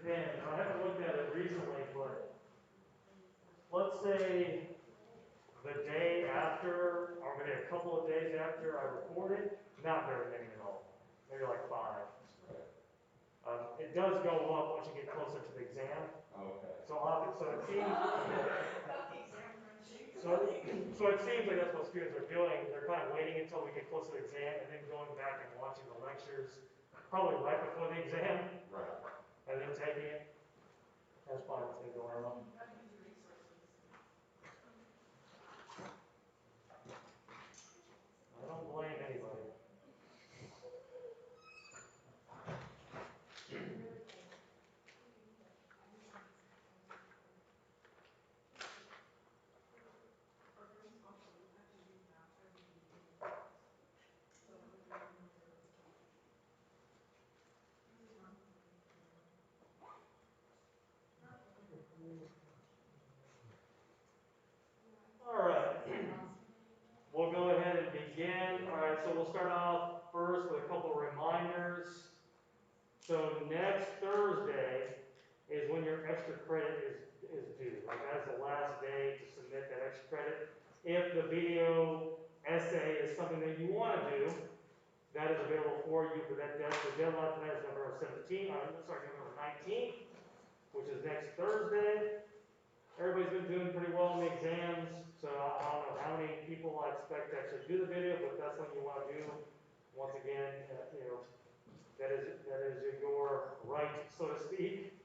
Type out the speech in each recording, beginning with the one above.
depend. I haven't looked at it recently, but let's say the day after, or maybe a couple of days after I recorded, not very many at all. Maybe like 5. It does go up once you get closer to the exam. Okay. So it seems. So it seems like that's what students are doing. They're kind of waiting until we get close to the exam and then going back and watching the lectures, probably right before the exam, Right. and then taking it. That's probably what's been going on. I don't blame anybody. All right. We'll go ahead and begin. All right, so we'll start off first with a couple of reminders. So next Thursday is when your extra credit is due. Like that's the last day to submit that extra credit. If the video essay is something that you want to do, that is available for you. But the deadline for that is November 19th, which is next Thursday. Everybody's been doing pretty well in the exams, so I don't know how many people I expect to actually do the video, but if that's what you want to do. Once again, that is your right, so to speak.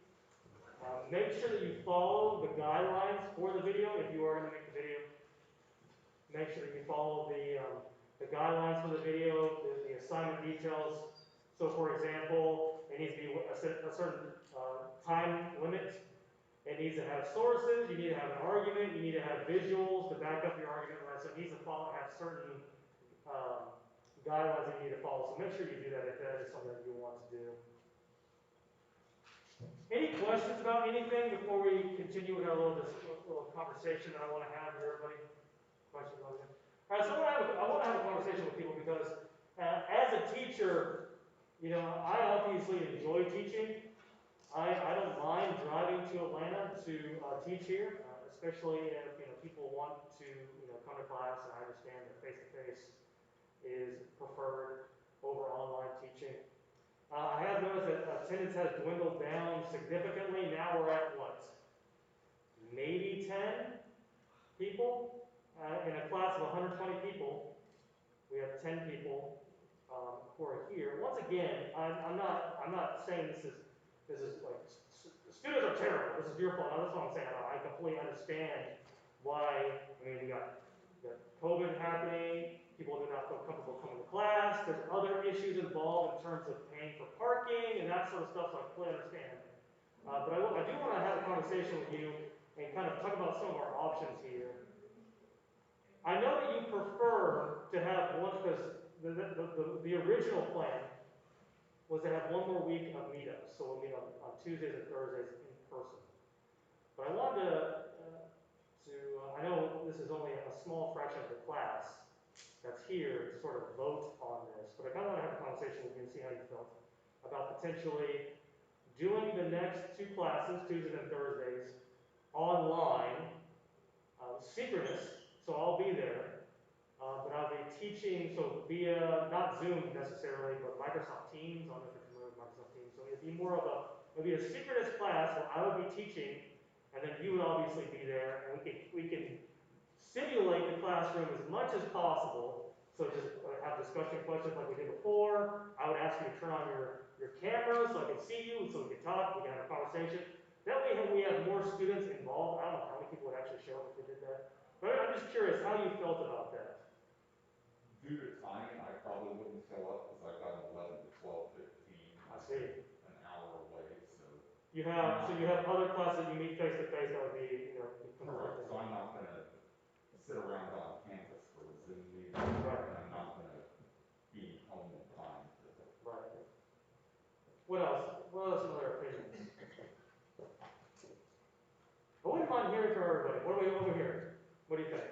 Make sure that you follow the guidelines for the video if you are going to make the video. Make sure that you follow the guidelines for the video, the assignment details. So, for example, it needs to be a certain time limit. It needs to have sources, you need to have an argument, you need to have visuals to back up your argument, right? So it needs to have certain guidelines that you need to follow. So make sure you do that if that is something that you want to do. Any questions about anything before we continue with our little conversation that I want to have with everybody? Questions about it? All right, so I want to have a conversation with people because as a teacher, I obviously enjoy teaching. I don't mind driving to Atlanta to teach here, especially if people want to come to class, and I understand that face-to-face is preferred over online teaching. I have noticed that attendance has dwindled down significantly. Now we're at what? Maybe 10 people in a class of 120 people. We have 10 people who are here. Once again, I'm not saying this is like students are terrible. This is your fault. That's what I'm saying. I completely understand why. I mean, we got COVID happening. People do not feel comfortable coming to class. There's other issues involved in terms of paying for parking and that sort of stuff. So I completely understand. But I do want to have a conversation with you and kind of talk about some of our options here. I know that you prefer to have one, because the original plan was to have one more week of meetups, so we'll meet on Tuesdays and Thursdays in person. But I wanted I know this is only a small fraction of the class that's here to sort of vote on this, but I kind of want to have a conversation with you and see how you felt about potentially doing the next 2 classes, Tuesdays and Thursdays, online, synchronous, so I'll be there. But I'll be teaching, so via, not Zoom necessarily, but Microsoft Teams. I don't know if you're familiar with Microsoft Teams. So it'd be it'd be a synchronous class where I would be teaching, and then you would obviously be there, and we can simulate the classroom as much as possible. So just have discussion questions like we did before. I would ask you to turn on your camera so I can see you, so we can talk, we can have a conversation. That way we have more students involved. I don't know how many people would actually show up if we did that. But I'm just curious how you felt about that. Due to timing, I probably wouldn't show up because I've got an 11 to 12:15. I see. An hour away, so. You have other classes that you meet face to face that would be, Correct. So I'm not going to sit around on campus for a Zoom meeting, right. And I'm not going to be home in time to. Right. What else? What else are other opinions? I wouldn't mind hearing from everybody. What are we over here? What do you think?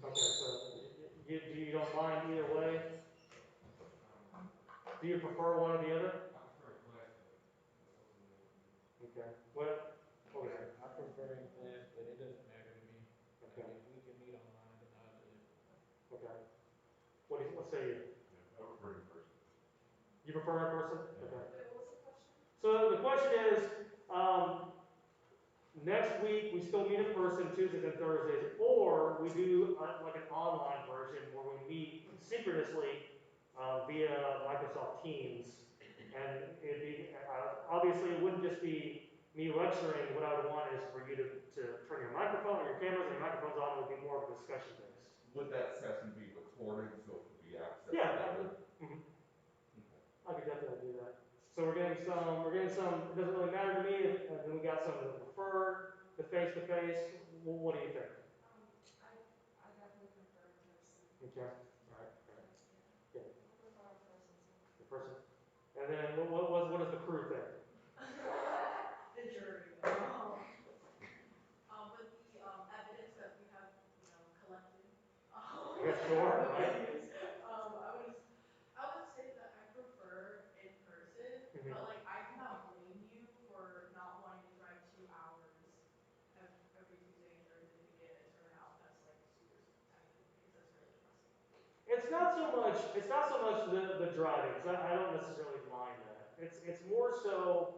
Okay, so you don't mind either way? Do you prefer one or the other? I prefer a class Okay, what, okay, I prefer in class, but it doesn't matter to me. okay, Like if we can meet online, then I'll do it. okay. What say you? Yeah, I prefer in person. You prefer in person? Yeah. Okay. Wait, what was the question? So the question is, next week we still meet in person Tuesdays and Thursdays, or we do like an online version where we meet synchronously via Microsoft Teams. And it'd be, obviously it wouldn't just be me lecturing. What I would want is for you to turn your microphone or your cameras and your microphones on. It would be more of a discussion based. Would that session be recorded so it could be accessed Yeah, later? mhm. Okay. I could definitely do that. So we're getting some, it doesn't really matter to me, and then we got some that prefer the face-to-face. Well, what do you think? I definitely prefer in person. Okay, all right, Yeah. good. I prefer in person too. The person. And then what does the crew think? The jury. With the evidence that we have, collected. Yeah, sure, the right. videos, I would say that I prefer in person, Mhm. but like I cannot blame you for not wanting to drive 2 hours every Tuesday and Thursday to get a turnout that's like super tiny because that's really depressing. It's not so much the driving, because I don't necessarily mind that. It's more so,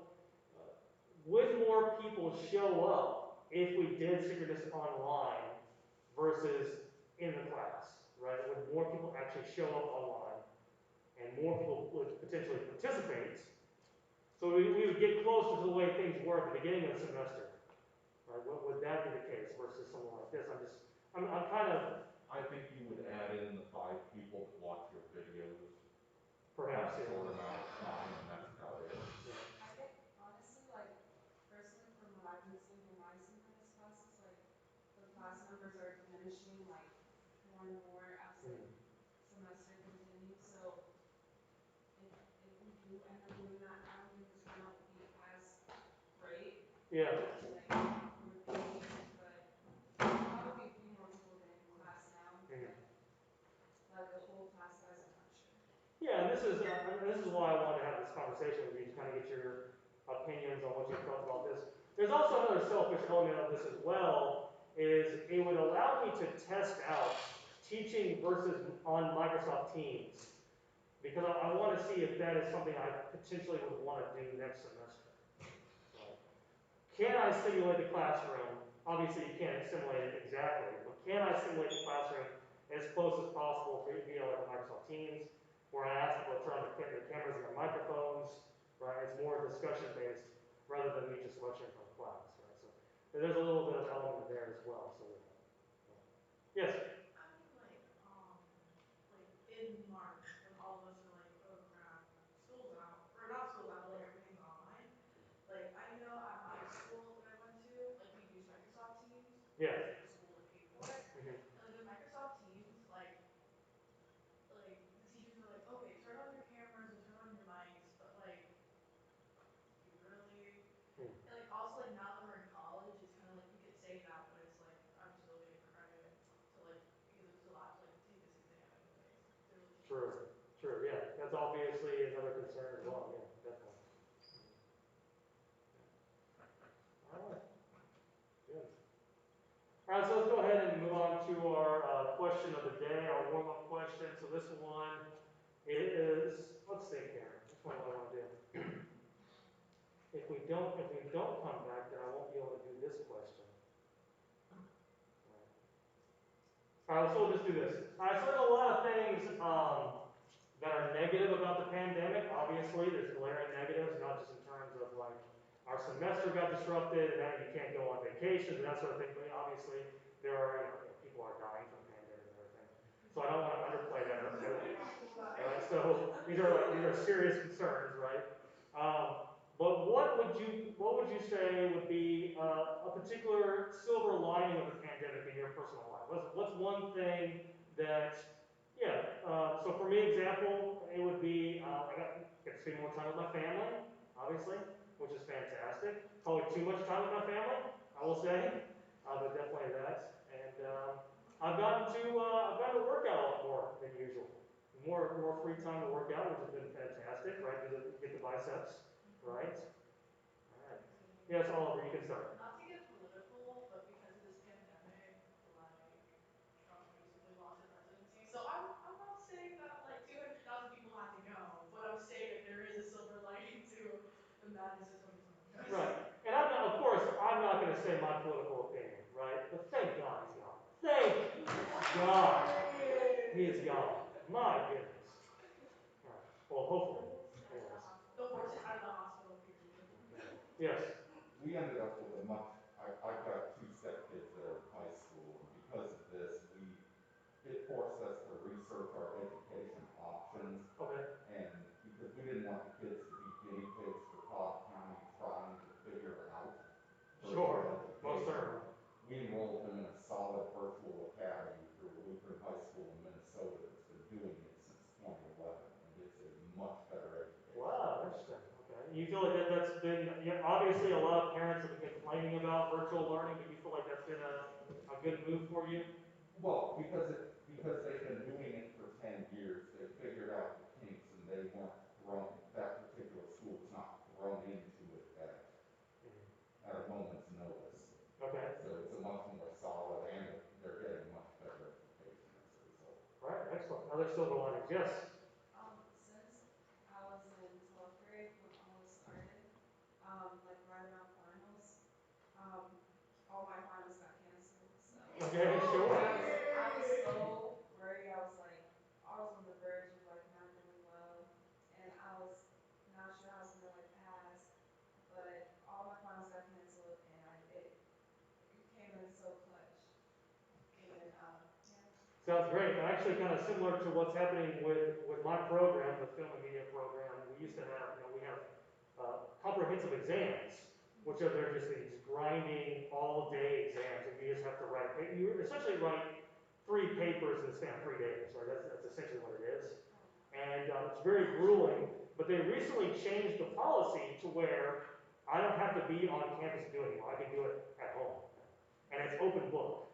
would more people show up if we did synchronous online versus in the class, right? Would more people actually show up online and more people would potentially participate? So we would get closer to the way things were at the beginning of the semester, right? Would that be the case versus something like this? I'm kind of, I think you would add in the 5 people that watch your videos perhaps, in a yeah. short amount of time, and that's about it. I think honestly, like personally from what I've been seeing in my synchronous classes, like the class numbers are diminishing like more and more as the Mhm. semester continues. So if we do end up doing that, I don't think the turnout will be as great Yeah, as like we're thinking, but probably a few more people than in class now. Mhm. But the whole class size, I'm not sure. yeah, and this is why I wanted to have this conversation with you to kind of get your opinions on what you felt about this. There's also another selfish element of this as well, is it would allow me to test out teaching versus on Microsoft Teams, because I want to see if that is something I potentially would want to do next semester. Right. Can I simulate the classroom? Obviously, you can't simulate it exactly, but can I simulate the classroom as close as possible via like Microsoft Teams, where I ask people to turn on their cameras and their microphones, right? It's more discussion based rather than me just lecturing from class, right? So there's a little bit of element there as well. So yes. I mean, like in March when all of us were like, oh crap, school's out, or not school's out, but like everything's online. Like I know at my school that I went to, like we use Microsoft Teams Yeah. because like the school would pay for it, Mhm. and like with Microsoft Teams, like the teachers are like, okay, turn on your cameras and turn on your mics, but like, do you really? Hmm. And like also like now that we're in college, it's kind of like we could say that, but it's like I'm still getting credit to like because I'm still have to like take this exam anyways. So it really just True. True. Yeah. That's obviously another concern as well. Yeah. Definitely. All right. Good. All right, so let's go ahead and move on to our question of the day, our warm-up question. So this one is, let's think here. Which one do I want to do? If we don't come back, then I won't be able to do this question. All right, so we'll just do this. All right, so there's a lot of things that are negative about the pandemic. Obviously, there's glaring negatives, not just in terms of like our semester got disrupted and now you can't go on vacation and that sort of thing. But obviously, there are people are dying from the pandemic and everything. So I don't want to underplay that. Right? So these are serious concerns, right? But what would you say would be a particular silver lining of the pandemic in your personal life? What's one thing that, yeah, so for me, example, it would be, I get to spend more time with my family, obviously, which is fantastic. Probably too much time with my family, I will say, but definitely that. And I've gotten to work out a lot more than usual. More free time to work out, which has been fantastic, right? Get the biceps, right? All right. Yes, Oliver, you can start. Not to get political, but because of this pandemic, like Trump basically lost his presidency. So I'm not saying that like 200,000 people had to go, but I'm saying that there is a silver lining to the madness of 2020, guys. Right. And I'm not, of course, I'm not going to say my political opinion, right? But thank God he's gone. Thank God he is gone. My goodness. All right. Well, hopefully. Anyways. The horse is out of the hospital, period. Yes. We ended up with a much, I've got two stepkids that are in high school, and because of this, it forced us to research our education options, Okay. and because we didn't want the kids to be guinea pigs for Cobb County trying to figure out Sure. virtual Most education, certainly. we enrolled them in a solid virtual academy through Lutheran High School in Minnesota that's been doing it since 2011, and it's a much better education. Wow, interesting. Okay. You feel like that's been, obviously a lot of parents have been complaining about virtual learning, but you feel like that's been a good move for you? Well, because they've been doing it for 10 years, they figured out the kinks, and they weren't thrown, that particular school was not thrown into it at a moment's notice. Okay. So it's a much more solid, and they're getting a much better education as a result. Right, excellent. Other silver linings, yes. Since I was in 12th grade when all this started, like right around finals, um, all my finals got canceled. So Okay, sure. I was so worried. I was on the verge of like not doing well, and I was not sure I was gonna like pass. But all my finals got canceled, and it came in so clutch. And then yeah. Sounds great. Actually, kind of similar to what's happening with my program, the film and media program. We used to have, we have comprehensive exams, which are they're just these grinding all day exams, and you just have to write. You essentially write 3 papers in the span of 3 days, right? That's essentially what it is, and it's very grueling. But they recently changed the policy to where I don't have to be on campus to do it anymore. I can do it at home, and it's open book.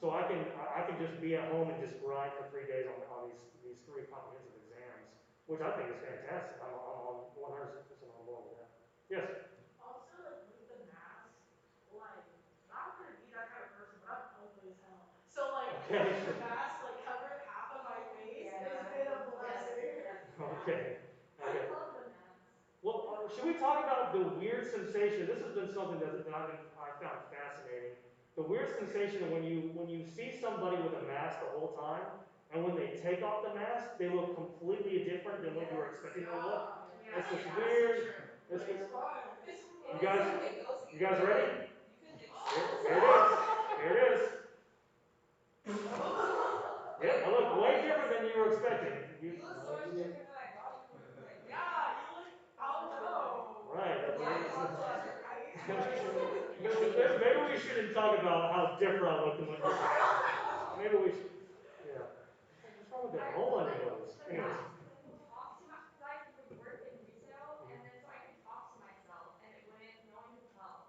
So I can just be at home and just grind for 3 days on these 3 comprehensive exams, which I think is fantastic. I'm on 100% on board with that. Yes. Also, like with the mask, like not gonna be that kind of person, but I'm ugly as hell. So like Okay. having the mask like cover half of my face has been a blessing. Okay. I love the mask. Well, should we talk about the weird sensation? This has been something that I found fascinating. The weird sensation when you see somebody with a mask the whole time, and when they take off the mask, they look completely different than what you were expecting them to look. Yeah. It's this Like weird. acid trip, but it's fun. You guys, It goes you guys ready? You can Here it is. Here it is. Yep, I look way different than you were expecting. You look so much different than I thought you would. Like Yeah, you look. I don't know. Right. Why tonsil as your height? Maybe we shouldn't talk about how different I look than what you're expecting. Maybe we should. Yeah. What's wrong with that hole on your nose? The Anyways. mask would talk to my, because I would work in retail, and then so I could talk to myself, and it wouldn't, no one could tell.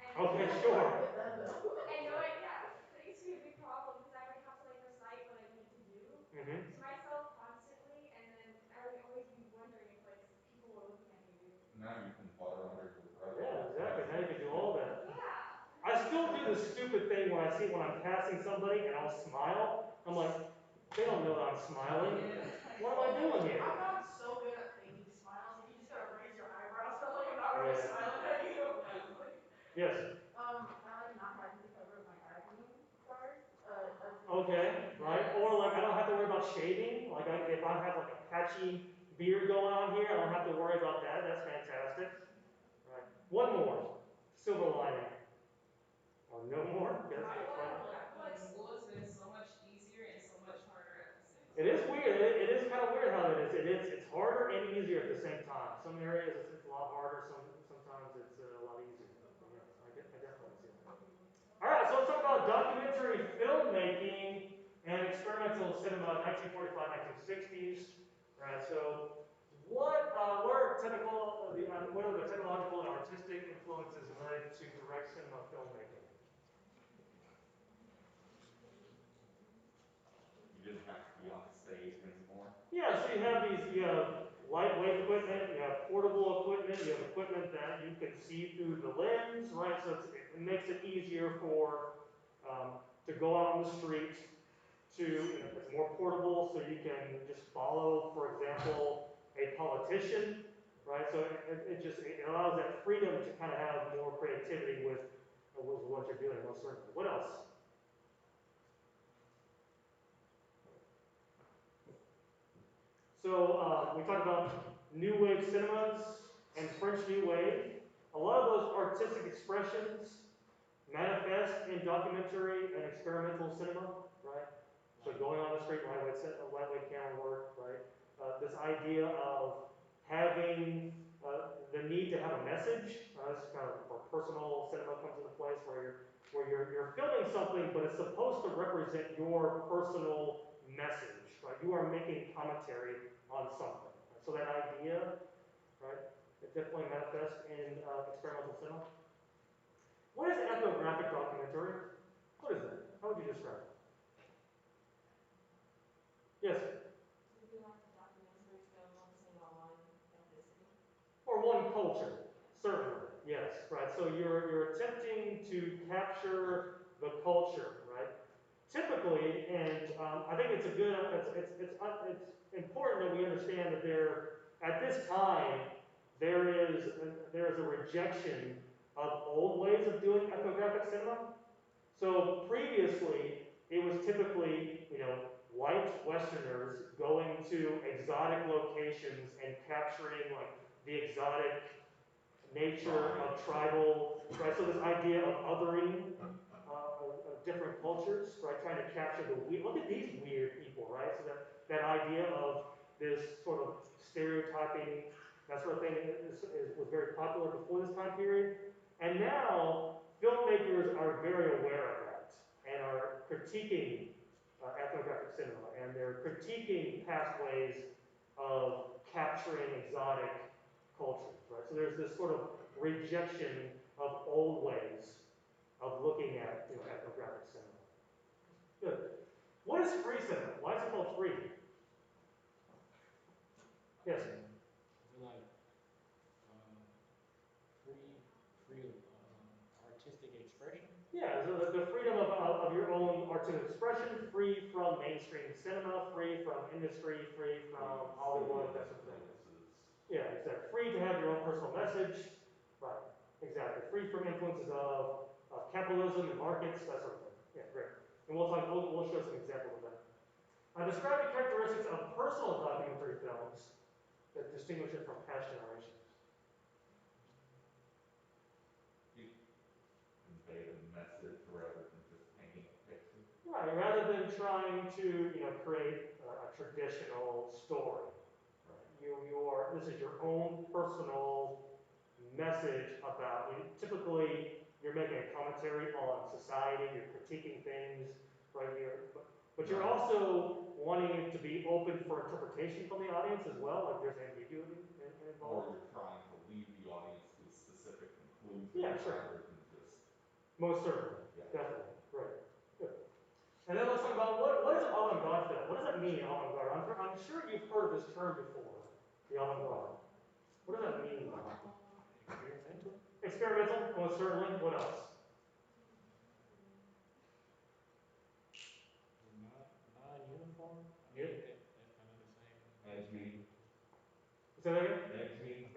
And Okay, sure. and no one, yeah, it used to be a big problem because I would have to like recite what I need to do to myself constantly, and then I would always be wondering if like people were looking at me weird. Now you can butter under your breath. Yeah, exactly. Now you can do all that. Yeah. I still do the stupid thing when I'm passing somebody and I'll smile. I'm like, they don't know that I'm smiling. What am I doing here? I've gotten so good at faking smiles. Like you just gotta raise your eyebrows, so like I'm not really smiling at you. Yes. I like not having to cover my acne scars. Okay, right. Or like I don't have to worry about shaving. Like if I have like a patchy beard going on here, I don't have to worry about that. That's fantastic. Right. One more. Silver lining. Oh, no more? Yes, I that's feel fine. like school has been so much easier and so much harder at the same time. It is weird. It is kind of weird how that is. It's harder and easier at the same time. Some areas it's a lot harder. Sometimes it's a lot easier. But yes, I definitely see that. All right, so let's talk about documentary filmmaking and experimental cinema, 1945, 1960s. All right, so what are the technological and artistic influences led to direct cinema filmmaking? You didn't have to be on the stage anymore. Yeah, so you have lightweight equipment, you have portable equipment, you have equipment that you can see through the lens, right? So it makes it easier to go out on the street it's more portable, so you can just follow, for example, a politician, right? So it allows that freedom to kind of have more creativity with what you're doing, most certainly. What else? So we talked about New Wave cinemas and French New Wave. A lot of those artistic expressions manifest in documentary and experimental cinema, right? So going on the street, lightweight camera work, right? This idea of having the need to have a message. This is kind of where personal cinema comes into place, where you're filming something, but it's supposed to represent your personal message, right? You are making commentary on something. Right? So that idea, right, it definitely manifests in experimental cinema. What is ethnographic documentary? What is that? How would you describe it? Yes? Would you like a documentary film focusing on one ethnicity? Or one culture, certainly, yes, right. So you're attempting to capture the culture, right? Typically, and I think it's important that we understand that at this time there is a rejection of old ways of doing ethnographic cinema. So previously, it was typically, white Westerners going to exotic locations and capturing like the exotic nature of tribal, right? So this idea of othering of different cultures, right? Trying to capture the weird. Look at these weird people, right? So that idea of this sort of stereotyping, that sort of thing was very popular before this time period. And now filmmakers are very aware of that and are critiquing ethnographic cinema, and they're critiquing past ways of capturing exotic cultures, right? So there's this sort of rejection of old ways of looking at ethnographic cinema. Good. What is free cinema? Why is it called free? Yes. I feel like free of artistic expression. Yeah, so the freedom of your own artistic expression, free from mainstream cinema, free from industry, free from Hollywood, that sort of thing. Yeah, exactly. Free to have your own personal message. Right, exactly. Free from influences of capitalism and markets, that sort of thing. Yeah, great. And we'll show some examples of that. Describe the characteristics of personal documentary films that distinguish it from past generations. Convey a message rather than just painting a picture. Right, rather than trying to create a traditional story. Right. This is your own personal message about. Typically, you're making a commentary on society. You're critiquing things, right? But you're also wanting it to be open for interpretation from the audience as well. Like there's ambiguity involved. Or you're trying to lead the audience to a specific conclusion sure. rather than just. Most certainly, definitely, right. Good. And then let's talk about what is avant-garde film? What does that mean, avant-garde? I'm sure you've heard of this term before, the avant-garde. What does that mean? Experimental. Experimental, most certainly. What else? Non-uniform. I Yep. mean, that's kind of the same. Edgy. Say that again?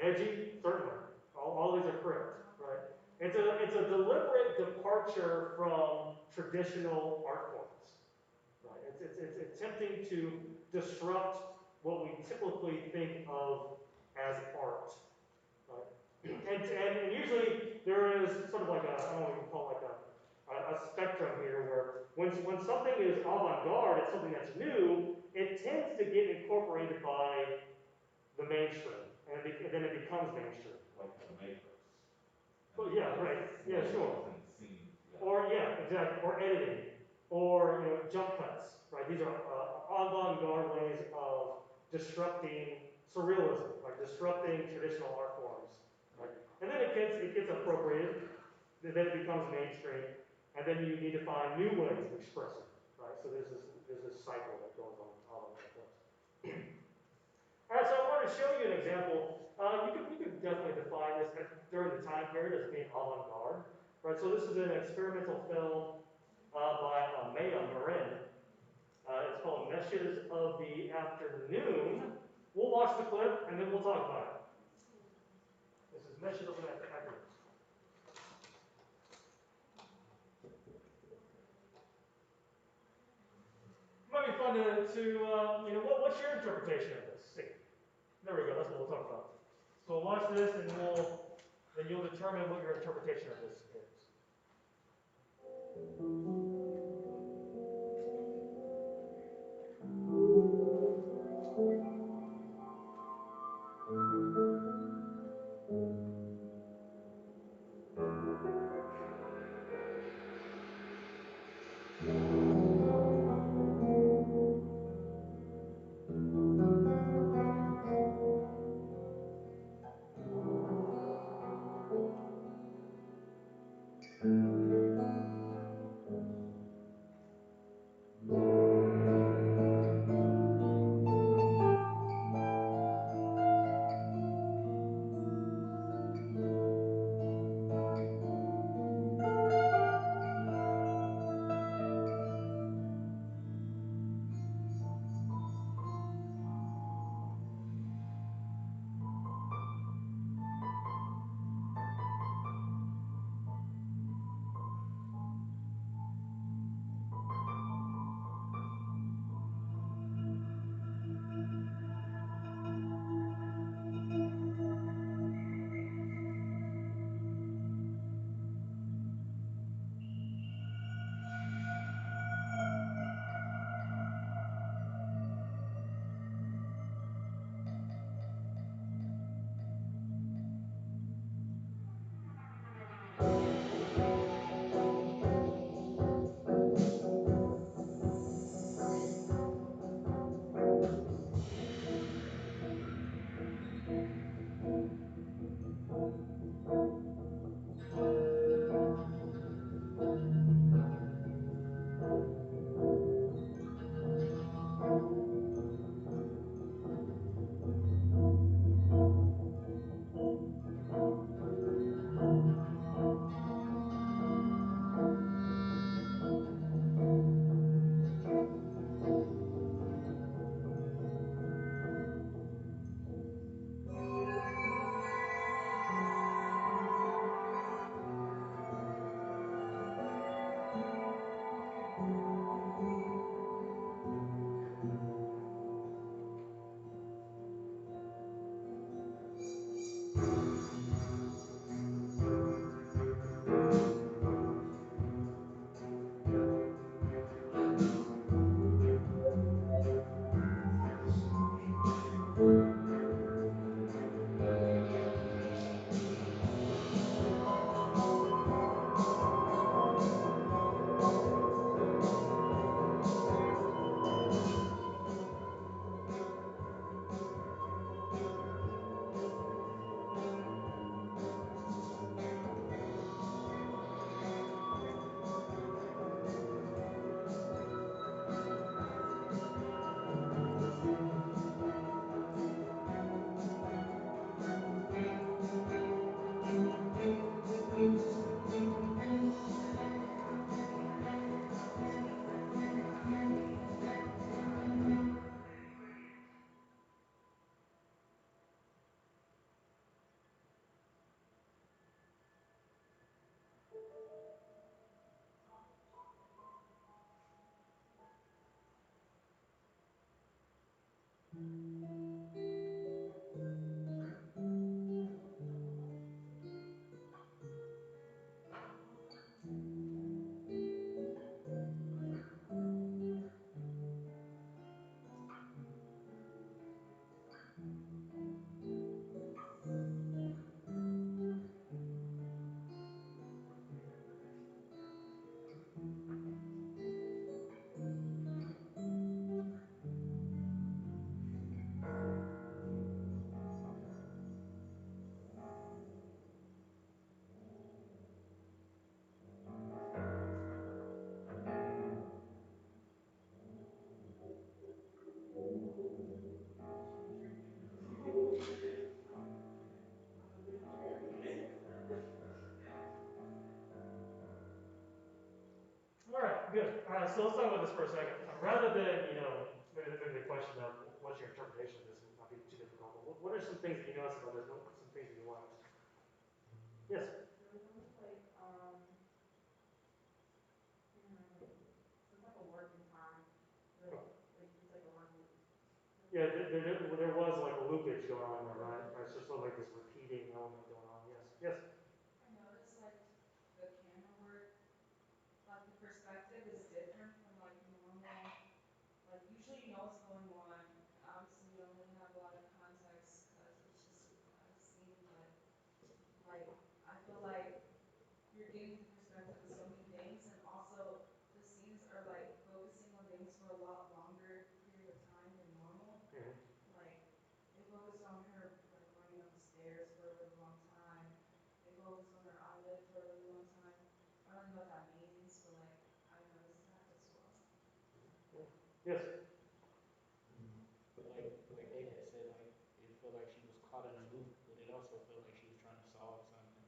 Edgy, certainly. All these are correct, right? It's a deliberate departure from traditional art forms, right? It's attempting to disrupt what we typically think of as art, right? And usually there is sort of like I don't know what you call it, like a spectrum here where when something is avant-garde, it's something that's new, it tends to get incorporated by the mainstream, and then it becomes mainstream. Like the Matrix. Well, yeah, right. Yeah, sure. Scenes, Or exactly. Or editing, or jump cuts. Right. These are avant-garde ways of disrupting surrealism, like disrupting traditional art forms. Right. And then it gets appropriated. Then it becomes mainstream, and then you need to find new ways of expressing. Right. So there's this cycle that goes on all of that. Alright, so I wanted to show you an example. You could definitely define this during the time period as being avant-garde. Right, so this is an experimental film by Maya Marin. It's called Meshes of the Afternoon. We'll watch the clip and then we'll talk about it. This is Meshes of the Afternoon. Might be fun what's your interpretation of this? See, there we go. That's what we'll talk about. So watch this, and then you'll determine what your interpretation of this is. good. All right, so let's talk about this for a second. Rather than, maybe the question of what's your interpretation of this will not be too difficult, but what are some things that you noticed about this? What are some things that you liked? Yes? There was almost like, some type of working time, like it's like a work loop. Yeah, there was like a loopage going on there, right? Right, so it's sort of like this repeating element going on. Yes. Yes. I noticed like the camera work, like the perspective is different from like normal. Like usually you know what's going on, and obviously we don't really have a lot of context because it's just a scene. But like I feel like you're getting the perspective of so many things, and also the scenes are like focusing on things for a lot longer period of time than normal. Mhm. Like they focus on her like running up the stairs for a really long time. They focus on her eyelid for a really long time. I don't know what that means, but like I noticed that as well. Yes. But like they had said, like it felt like she was caught in a loop, but it also felt like she was trying to solve something.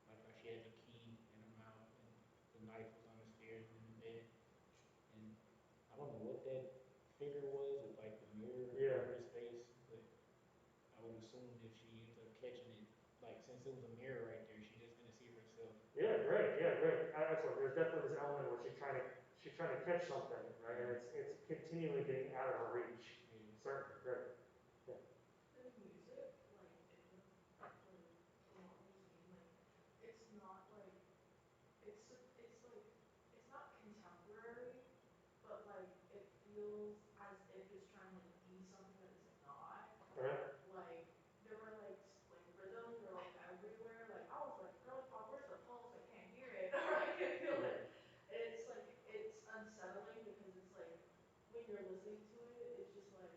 Like how she had the key in her mouth and the knife was on the stairs and in the bed. And I don't know what that figure was with like the mirror Yeah. over his face, but I would assume if she ends up catching it, like since it was a mirror right there, she's just gonna see herself. Yeah, great. Yeah, great. Excellent. There's definitely this element where she's trying to catch something, right? And it's continually getting out of her reach. Yeah. Certainly, great. Yeah. The music, like in the like along the scene, like it's not like it's like it's not contemporary, but like it feels as if it's trying to like be something that it's not. All right. Like there were like rhythms were like everywhere. Like I was like, girly pop, where's the pulse? I can't hear it or I can't feel it. And it's like it's unsettling because it's like when you're listening to it, it's just like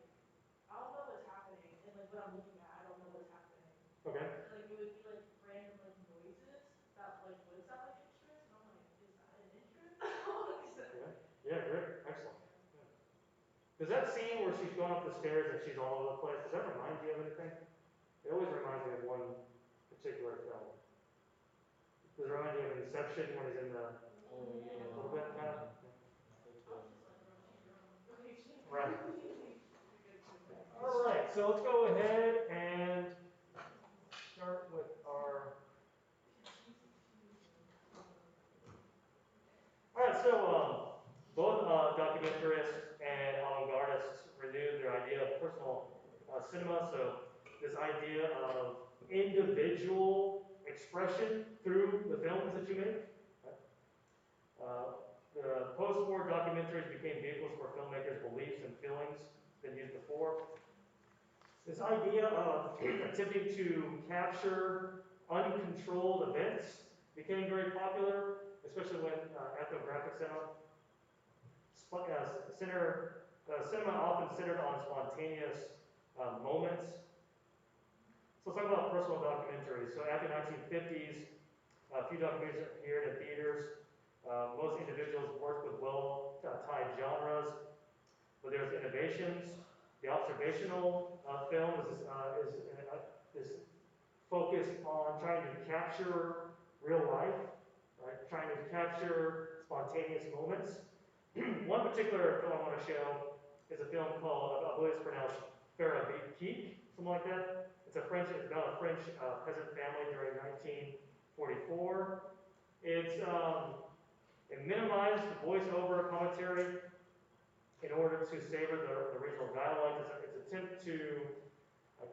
I don't know what's happening and like what I'm looking at, I don't know what's happening. Okay. And like it would be like random like noises that like would sound like instruments and I'm like, is that an instrument? What is that? Yeah. Yeah, great. Excellent. Yeah. Yeah. Does that scene where she's going up the stairs and she's all over the place, does that remind you of anything? It always reminds me of one particular film. Does it remind you of Inception when he's in the Oh yeah. little bit kind of? I was just like, girl, she's drunk. Like, Right. you're good too. All right, so let's go ahead and start with our. All right, so both documentarists and avant-gardists renewed their idea of personal cinema. So this idea of individual expression through the films that you make. Right? The post-war documentaries became vehicles for filmmakers' beliefs and feelings than used before. This idea of attempting to capture uncontrolled events became very popular, especially when ethnographic cinema often centered on spontaneous moments. So let's talk about personal documentaries. So after 1950s, a few documentaries appeared in theaters. Most individuals worked with well-tied genres, but there's innovations. The observational film is focused on trying to capture real life, right? Trying to capture spontaneous moments. One particular film I want to show is a film called, I believe it's pronounced Farabik, something like that. It's about a French peasant family during 1944. It minimized the voiceover commentary in order to savor the regional dialect. It's an attempt to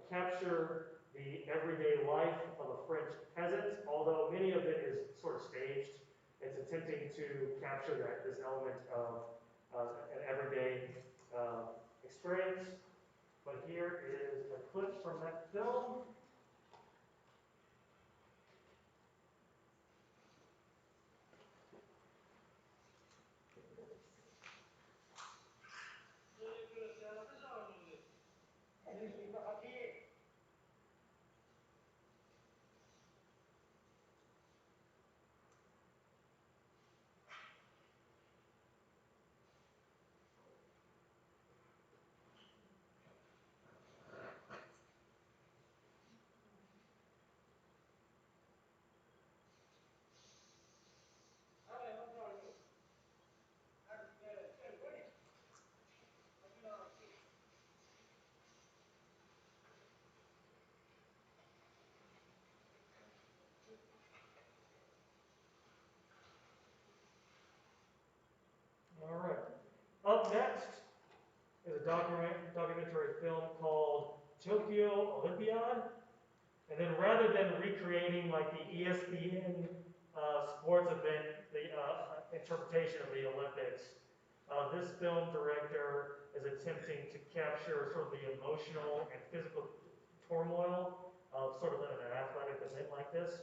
capture the everyday life of a French peasant, although many of it is sort of staged. It's attempting to capture this element of an everyday experience. But here is a clip from that film. documentary film called Tokyo Olympiad. And then rather than recreating like the ESPN sports event, the interpretation of the Olympics, this film director is attempting to capture sort of the emotional and physical turmoil of sort of an athletic event like this.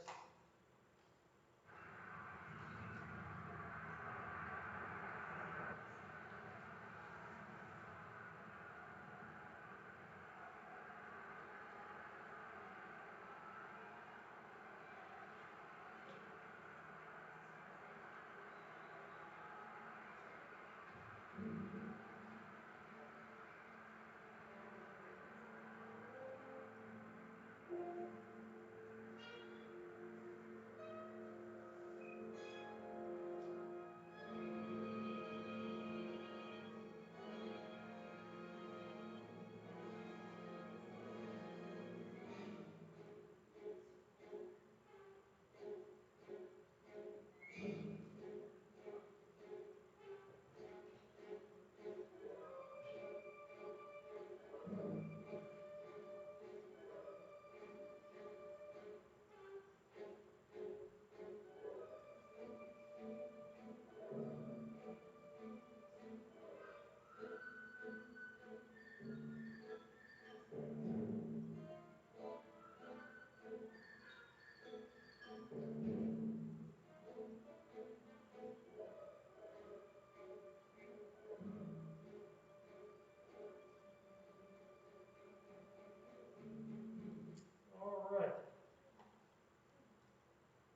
All right.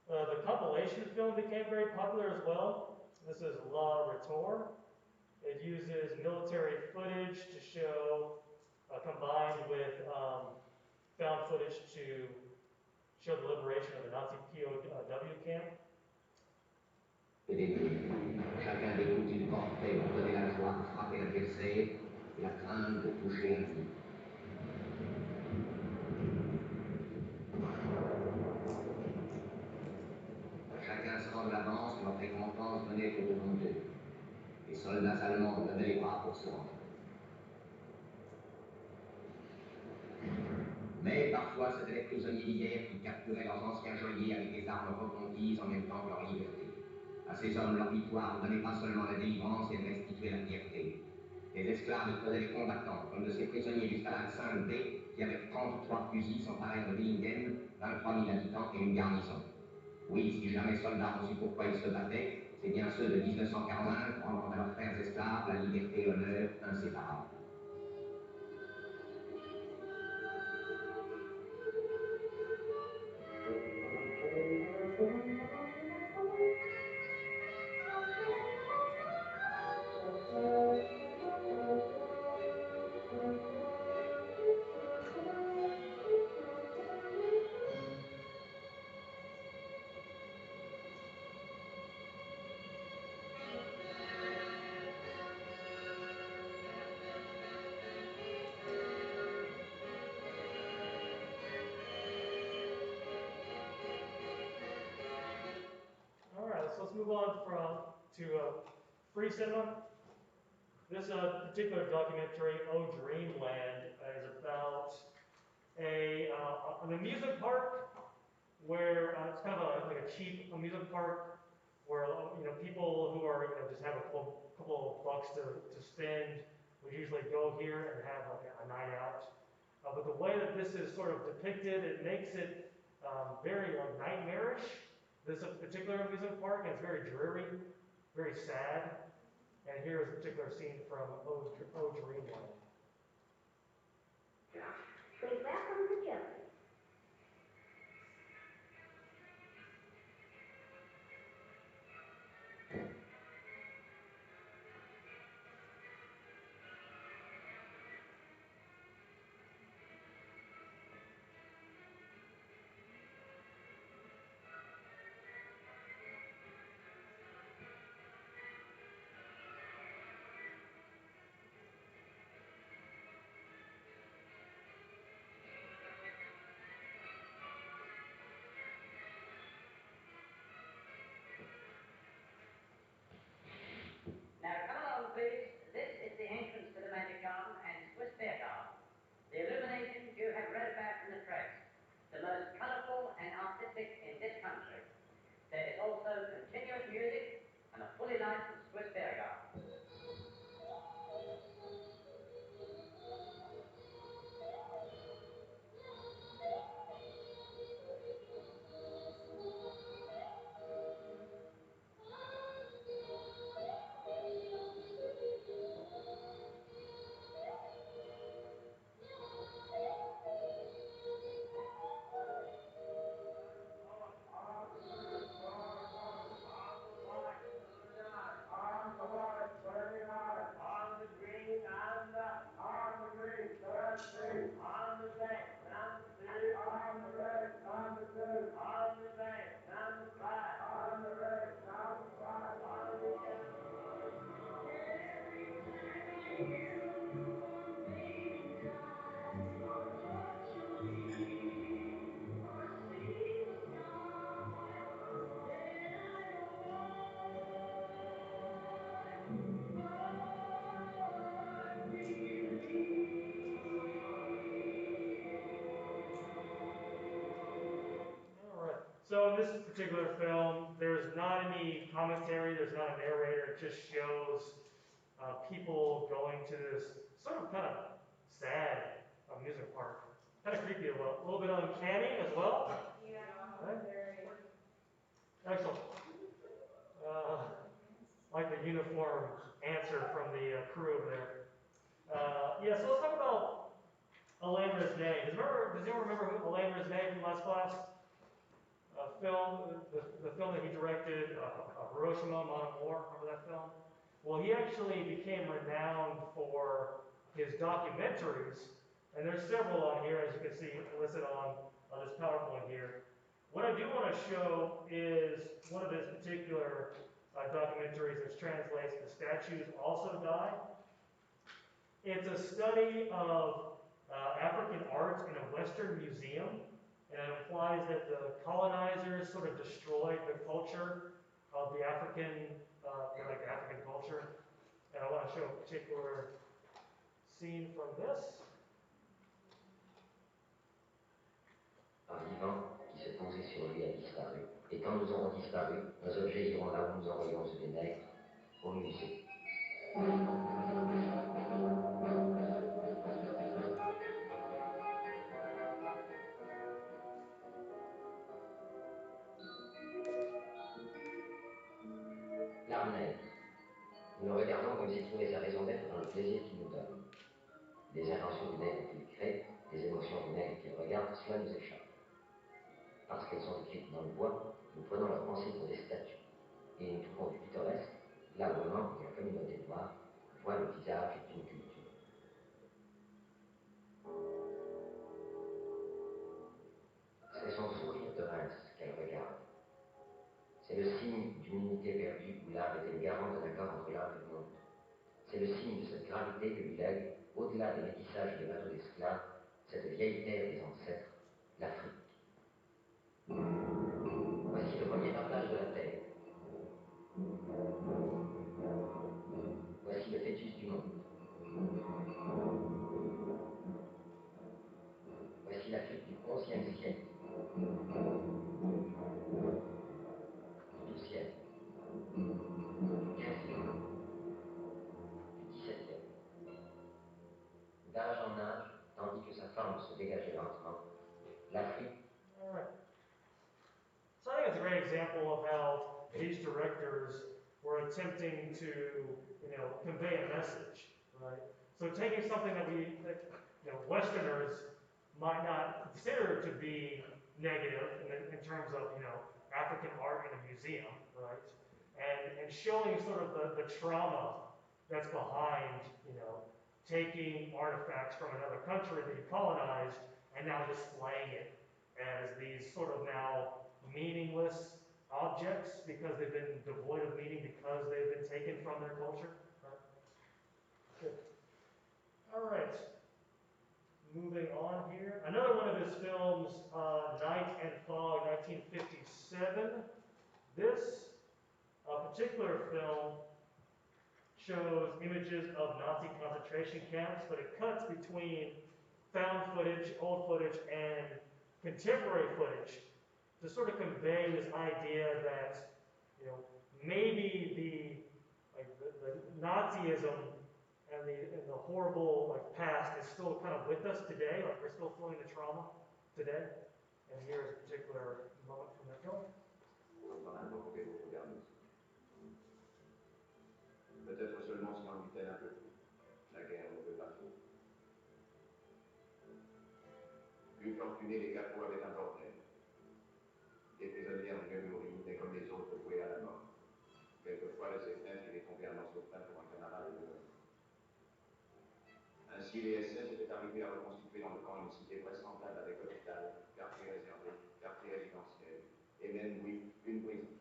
The compilation film became very popular as well. This is La Retour. It uses military footage to show, combined with found footage to show the liberation of the Nazi POW camp. Chacun des coups qu'il portait lui donnait la joie de frapper l'adversaire et la crainte de toucher l'ennemi. À chaque instant de l'avance, leur récompense venait au devant d'eux. Les soldats allemands levaient les bras pour se rendre. Mais parfois, c'étaient les prisonniers d'hier qui capturaient leurs anciens geôliers avec des armes reconquises en même temps que leur liberté. À ces hommes, leur victoire ne donnait pas seulement la délivrance, elle restituait la fierté. Les esclaves faisaient les combattants, comme de ces prisonniers du Stalag 5B qui, avec 33 fusils, s'emparèrent de Villingen, 23 000 habitants et une garnison. Oui, si jamais soldats ont su pourquoi ils se battaient, c'est bien ceux de 1941, rendant à leurs frères esclaves la liberté et l'honneur inséparables. All right, so let's move on to free cinema. This particular documentary, Oh Dreamland, is about an amusement park where it's kind of like a cheap amusement park where people who are just have a couple of bucks to spend would usually go here and have like a night out. But the way that this is sort of depicted, it makes it very like nightmarish. This particular amusement park, and it's very dreary, very sad. And here is a particular scene from Oh Dreamland. Please welcome the children. in this particular film, there's not any commentary, there's not a narrator, it just shows people going to this sort of kind of sad amusement park. Kind of creepy, a little bit uncanny as well. Yeah. Right? Very. Excellent. Like the uniform answer from the crew over there. Yeah, so let's talk about Alain Resnais. Does anyone remember who Alain Resnais from last class? The film that he directed, Hiroshima, Mon Amour, remember that film? Well, he actually became renowned for his documentaries, and there's several on here, as you can see, listed on this PowerPoint here. What I do want to show is one of his particular documentaries, which translates "The Statues Also Die." It's a study of African art in a Western museum, and it implies that the colonizers sort of destroyed the culture of the African, African culture. And I want to show a particular scene from this. Un vivant qui se posait sur lui a disparu. Et quand nous aurons disparu, nos objets iront là où nous envoyons ceux des nègres, au musée. L'art nègre. Nous le regardons comme s'il trouvait sa raison d'être dans le plaisir qu'il nous donne. Les intentions du nègre qu'il crée, les émotions du nègre qu'il regarde, cela nous échappe. Parce qu'elles sont écrites dans le bois, nous prenons leurs pensées pour des statues. Et nous trouvons du pittoresque là où un membre de la communauté noire voit le visage d'une culture. C'est son sourire de rince qu'elle regarde. C'est le signe d'une unité perdue où l'art était le garant d'un accord entre l'art et le monde. C'est le signe de cette gravité que lui lègue, au-delà des métissages des bateaux d'esclaves, cette vieille terre des ancêtres, l'Afrique. Voici le premier partage de la terre. Voici le fœtus du monde. Voici l'Afrique du XIe siècle. Du XIIe. Du XVe. Du XVIIe. D'âge en âge, tandis que sa forme se dégageait lentement, l'Afrique. All right. So I think it's a great example of how these directors were attempting to, convey a message, right? So taking something that Westerners might not consider to be negative in terms of, African art in a museum, right? And showing sort of the trauma that's behind, taking artifacts from another country that you colonized and now displaying it as these sort of now meaningless objects because they've been devoid of meaning because they've been taken from their culture. Right? Good. All right. Moving on here. Another one of his films, Night and Fog, 1957. This particular film shows images of Nazi concentration camps, but it cuts between found footage, old footage, and contemporary footage to sort of convey this idea that, maybe the Nazism and the horrible past is still kind of with us today, like we're still feeling the trauma today. And here is a particular moment from the film. Peut-être seulement s'ennuie-t-elle un peu plus. La guerre ne peut pas tout. Plus fortunés, les capots avaient un bordel. Des prisonnières mieux nourries, mais comme les autres vouées à la mort. Quelquefois, de ses fenêtres, il est tombé un morceau de pain pour un camarade de l'homme. Ainsi, les SS étaient arrivés à reconstituer dans le camp une cité vraisemblable avec hôpital, quartier réservé, quartier résidentiel, et même, oui, une prison.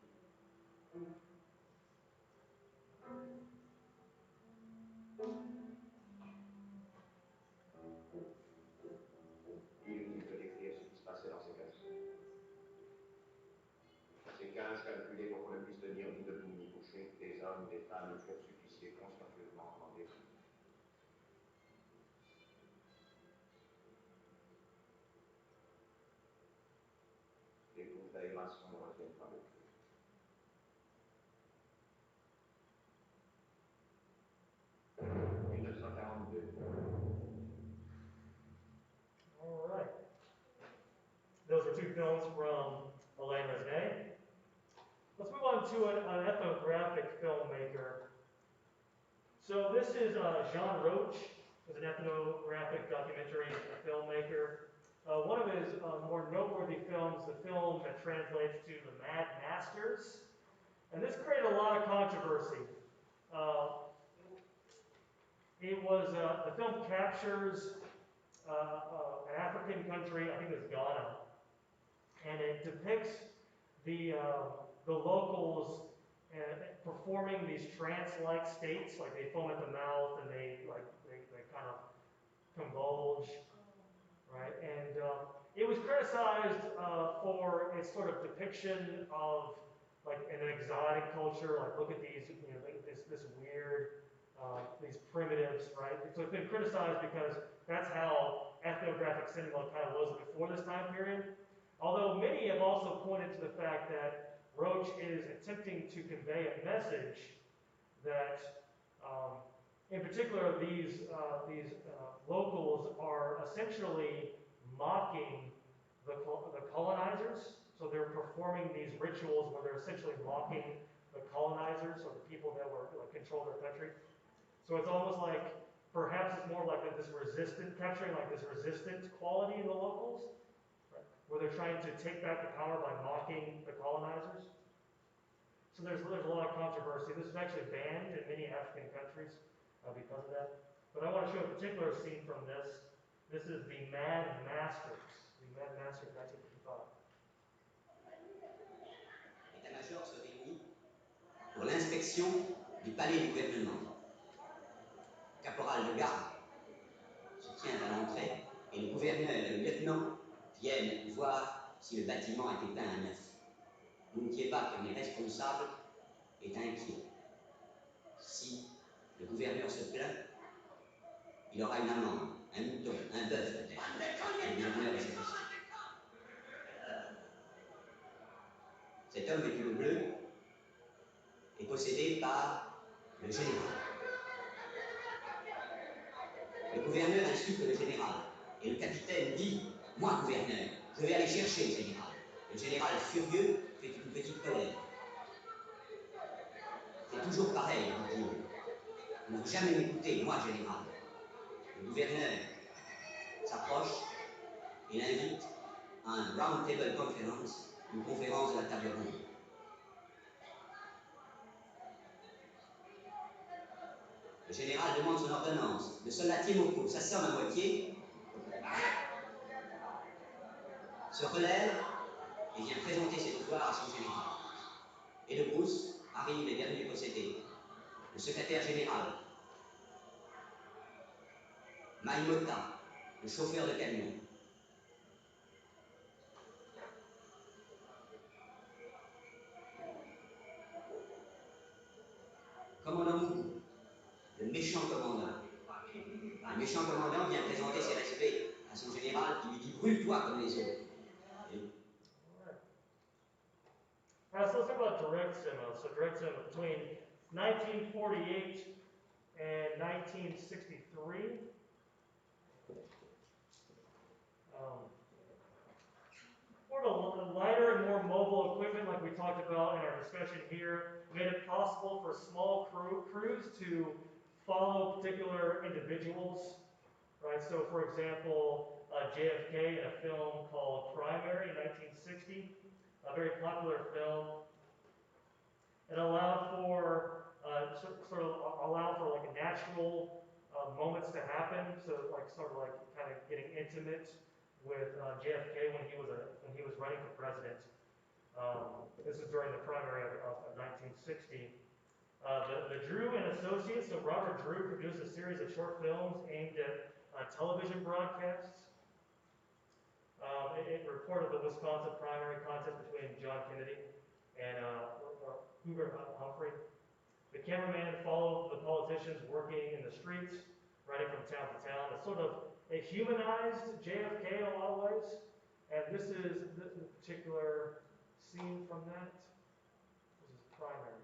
Inutile de décrire ce qui se passait dans ces cachets. Ces cages calculées pour qu'on ne puisse tenir ni debout ni couché, des hommes, des femmes furent suppliciés consciencieusement en défi. Des bouteilles génération ne retiennent pas beaucoup. All right. Those are two films from Alain Resnais. Let's move on to an ethnographic filmmaker. So this is Jean Roach, is an ethnographic documentary filmmaker. One of his more noteworthy films, the film that translates to The Mad Masters, and this created a lot of controversy. The film captures an African country, I think it's Ghana, and it depicts the locals performing these trance-like states, like they foam at the mouth and they kind of convulge, right? And it was criticized for its sort of depiction of like an exotic culture. Like, look at these, this weird, these primitives, right? So it's been criticized because that's how ethnographic cinema kind of was before this time period. Although many have also pointed to the fact that Roach is attempting to convey a message that, in particular, these locals are essentially mocking the colonizers. So they're performing these rituals where they're essentially mocking the colonizers, or the people that were controlled their country. So it's almost like, perhaps it's more like this resistant, capturing like this resistant quality in the locals, right? Where they're trying to take back the power by mocking the colonizers. So there's a lot of controversy. This is actually banned in many African countries because of that. But I want to show a particular scene from this. This is The Mad Masters. The Mad Masters, 1955. L'état-major se réunit pour l'inspection du palais du gouvernement. Le caporal de garde se tient à l'entrée et le gouverneur et le lieutenant viennent voir si le bâtiment est éteint à neuf. Mountier qui en est responsable est inquiet. Si le gouverneur se plaint, il aura une amende, un mouton, un bœuf peut-être. Le gouverneur est satisfait. Cet homme vêtu de bleu est possédé par le général. Le gouverneur insulte le général et le capitaine dit « Moi, gouverneur, je vais aller chercher le général. » Le général furieux fait une petite colère. C'est toujours pareil, dit-il. Vous n'avez jamais m'écouté, moi, général. Le gouverneur s'approche et l'invite à un round table conference, une conférence de la table ronde. Le général demande son ordonnance. Le soldatier Moko s'assomme à moitié, se relève et vient présenter ses devoirs à son général. Et le Brousse arrive les derniers possédés. Le secrétaire général, Maïmota, le chauffeur de camion. Commandant Mougou, le méchant commandant. Le méchant commandant vient présenter ses respects à son général qui lui dit « Brûle-toi comme les autres ». All right, so let's talk about direct cinema. So direct cinema between 1948 and 1963. More of a lighter and more mobile equipment, like we talked about in our discussion here, made it possible for small crews to follow particular individuals, right? So, for example, JFK in a film called Primary in 1960, a very popular film. It allowed for like natural moments to happen. So like kind of getting intimate with JFK when he was running for president. This is during the primary of 1960. The Drew and Associates, so Robert Drew produced a series of short films aimed at television broadcasts. It reported the Wisconsin primary contest between John Kennedy and Hubert Humphrey. The cameraman followed the politicians working in the streets, riding from town to town. It humanized JFK in a lot of ways. And this is the particular scene from that. This is primary.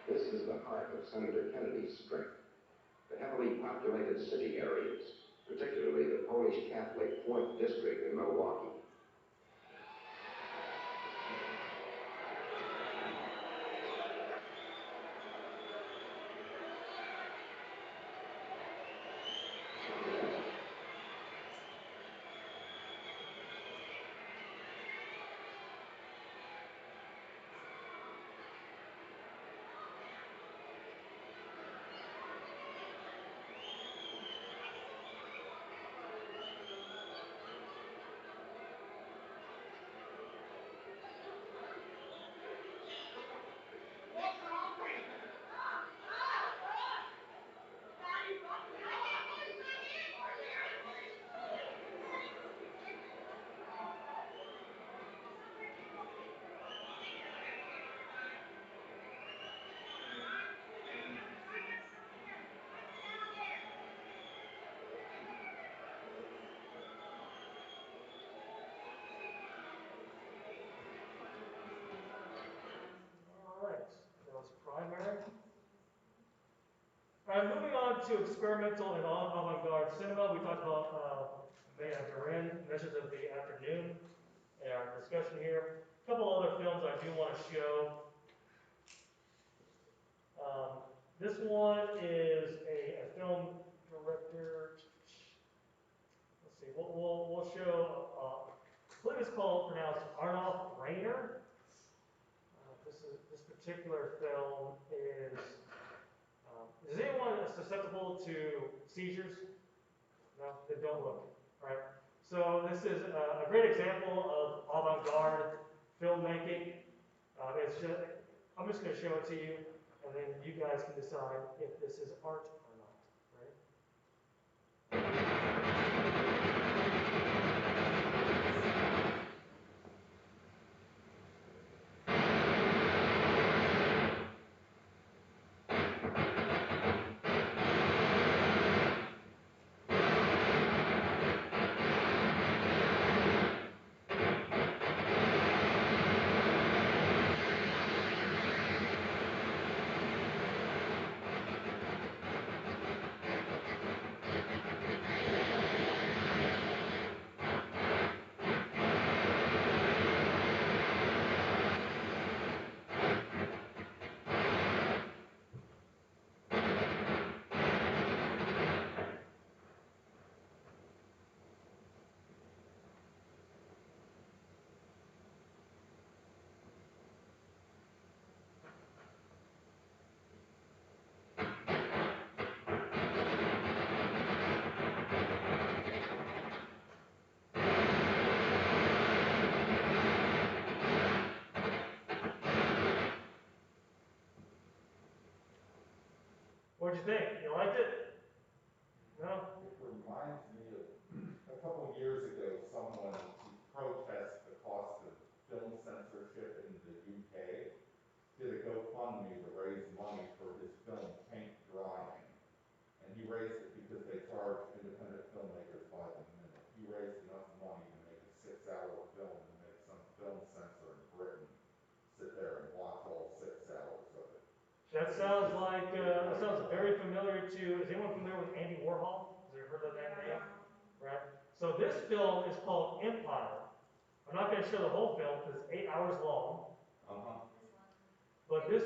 This is the heart of Senator Kennedy's strength. The heavily populated city areas, particularly the Polish Catholic 4th District in Milwaukee. Primary. Moving on to experimental and avant-garde cinema, we talked about Duran, Measures of the Afternoon, in our discussion here. A couple other films I do want to show. This one is a film director. Let's see, we'll show, I believe it's pronounced Arnulf Rainer. This particular film is anyone susceptible to seizures? No, they don't look, right? So this is a great example of avant-garde filmmaking. I'm just going to show it to you, and then you guys can decide if this is art or not, right? What'd you think? You liked it? No? It reminds me of a couple years ago, someone to protest the cost of film censorship in the UK did a GoFundMe to raise money for his film Paint Drying. And he raised it because they charge independent filmmakers by the minute. He raised enough money to make a 6-hour film and make some film censor in Britain sit there and watch all 6 hours of it. That sounds very familiar to, is anyone familiar with Andy Warhol? Has you heard of that name? Right? So this film is called Empire. I'm not going to show the whole film because it's 8 hours long. But this,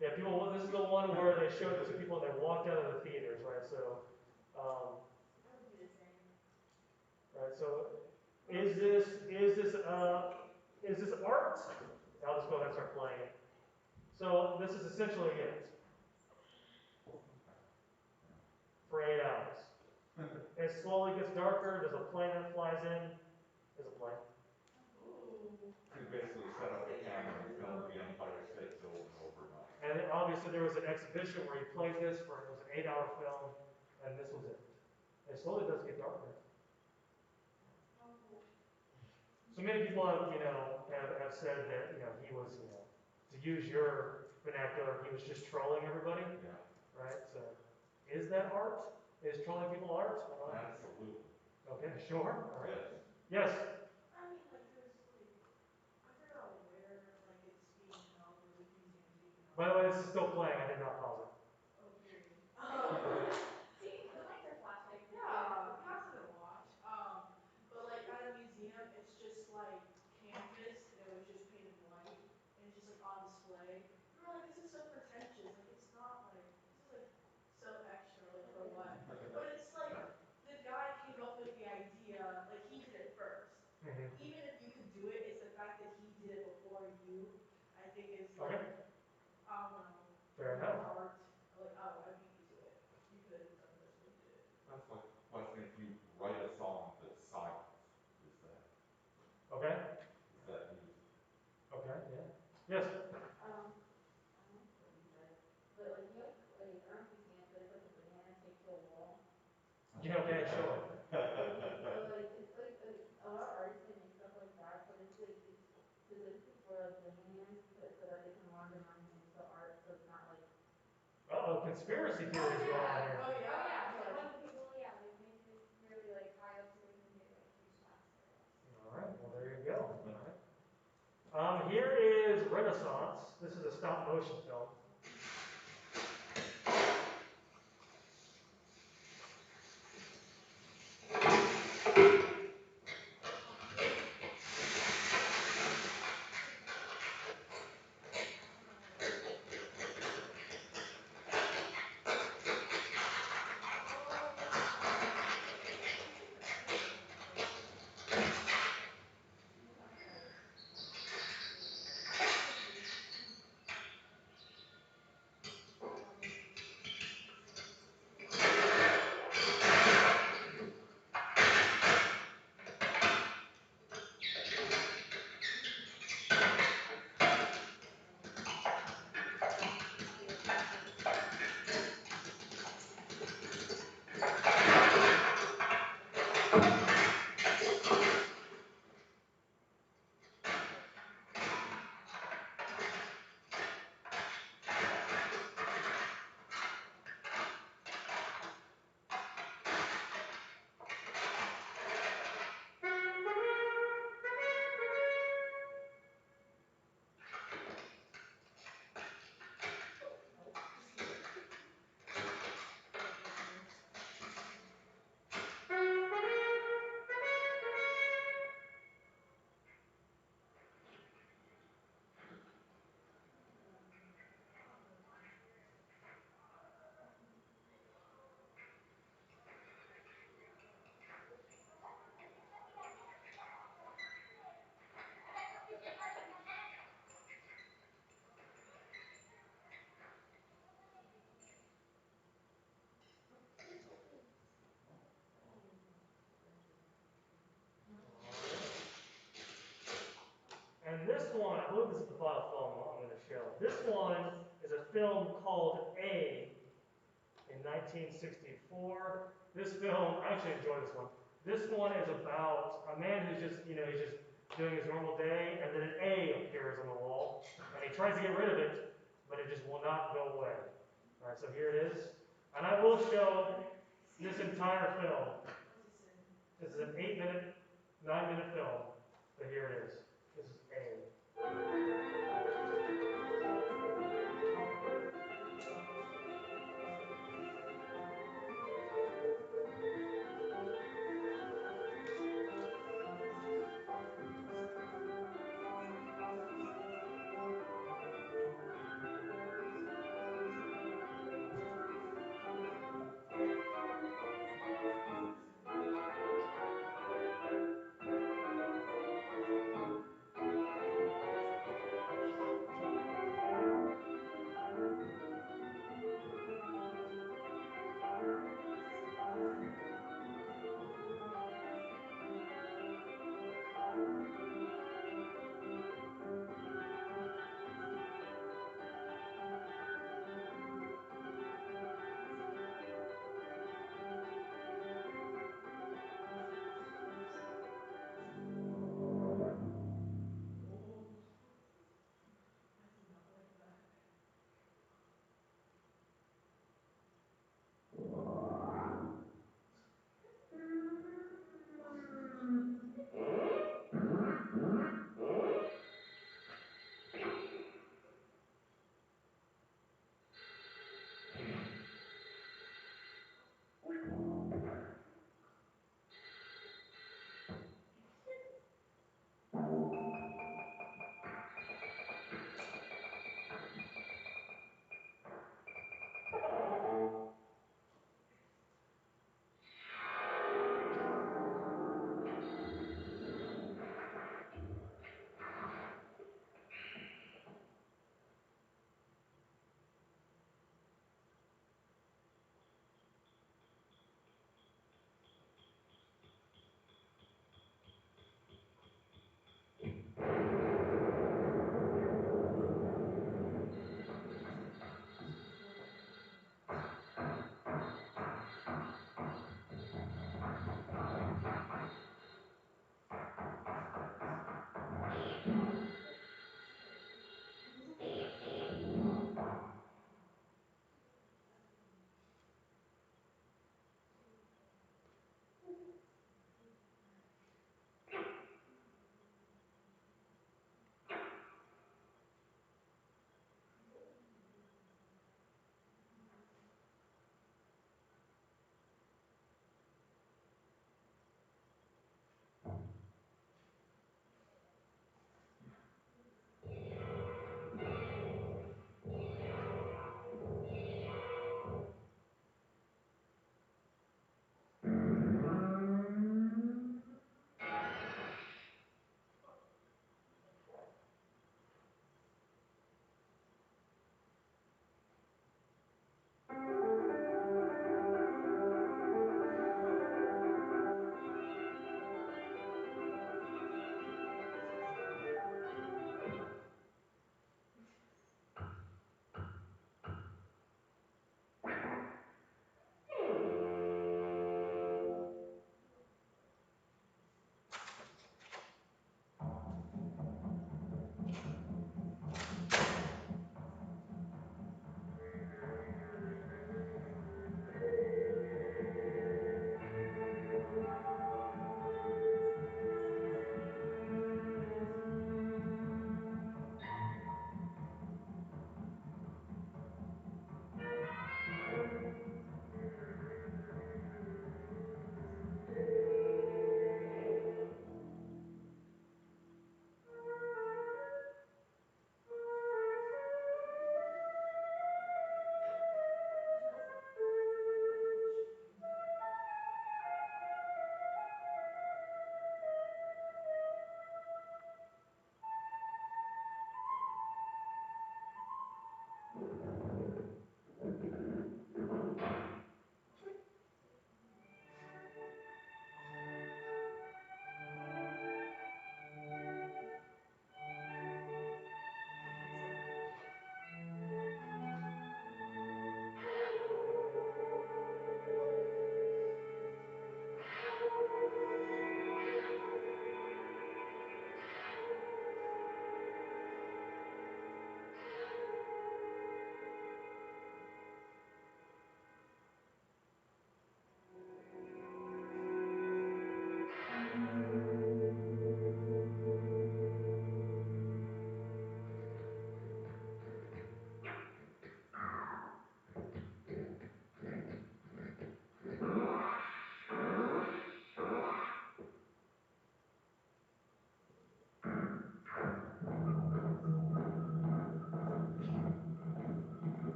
yeah, this is the one where they showed it to people and they walked out of the theaters, right? So, I would do the same. right. So, is this art? I'll just go ahead and start playing it. So this is essentially it. For 8 hours. It slowly gets darker. There's a plane that flies in. There's a plane. You basically set up a camera and film the Empire State Building overnight. And then obviously there was an exhibition where he played this for, it was an 8-hour film, and this was it. And it slowly does get darker. So many people have, have said that, he was, to use your vernacular, he was just trolling everybody. Yeah. Right? So Is that art? Is trolling people art? Absolutely. Okay, sure. All right. Yes. Yes. I mean, like, there's, like, I forgot where, like, it's being held, or which museum's being held. By the way, this is still playing. I did not pause it. Oh, period. See, the lights are flashing. Yeah, we have something to watch. But like at a museum, it's just like canvas, and it was just painted white, and it's just like on display. We were like, this is so pretentious. Like it's not like this is like so extra. Like for what? But it's like the guy came up with the idea. Like he did it first. Mm-hmm. Even if you could do it, it's the fact that he did it before you. I think is like Okay. I don't know. Fair More enough. art. Like oh, I beat you to it. You could have done this, but he did it. That's like the question, if you write a song that's silent, is Okay. that music? Okay. Yeah. Yes. I don't know what you said, but like you know, like I don't know if you've seen it, but it's like a banana taped to a wall. Yeah. Okay. Sure. But like it's like a lot of artists they make stuff like that, but it's like it's specifically for like billionaires because so that they can launder money into art, so it's not like. Uh-oh, conspiracy theories going on here. Oh yeah. Oh yeah, But like when people, yeah, like maybe like really like high up so they can get like huge tax write-offs. All right. Well, there you go. All right. Here is Renaissance. This is a stop motion film. And this one, I believe this is the final film I'm going to show. This one is a film called A in 1964. This film, I actually enjoy this one. This one is about a man who's just, he's just doing his normal day, and then an A appears on the wall, and he tries to get rid of it, but it just will not go away. All right, so here it is. And I will show this entire film. This is an 8-minute, 9-minute film, but here it is. This is A.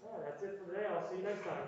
Yeah, that's it for today. I'll see you next time.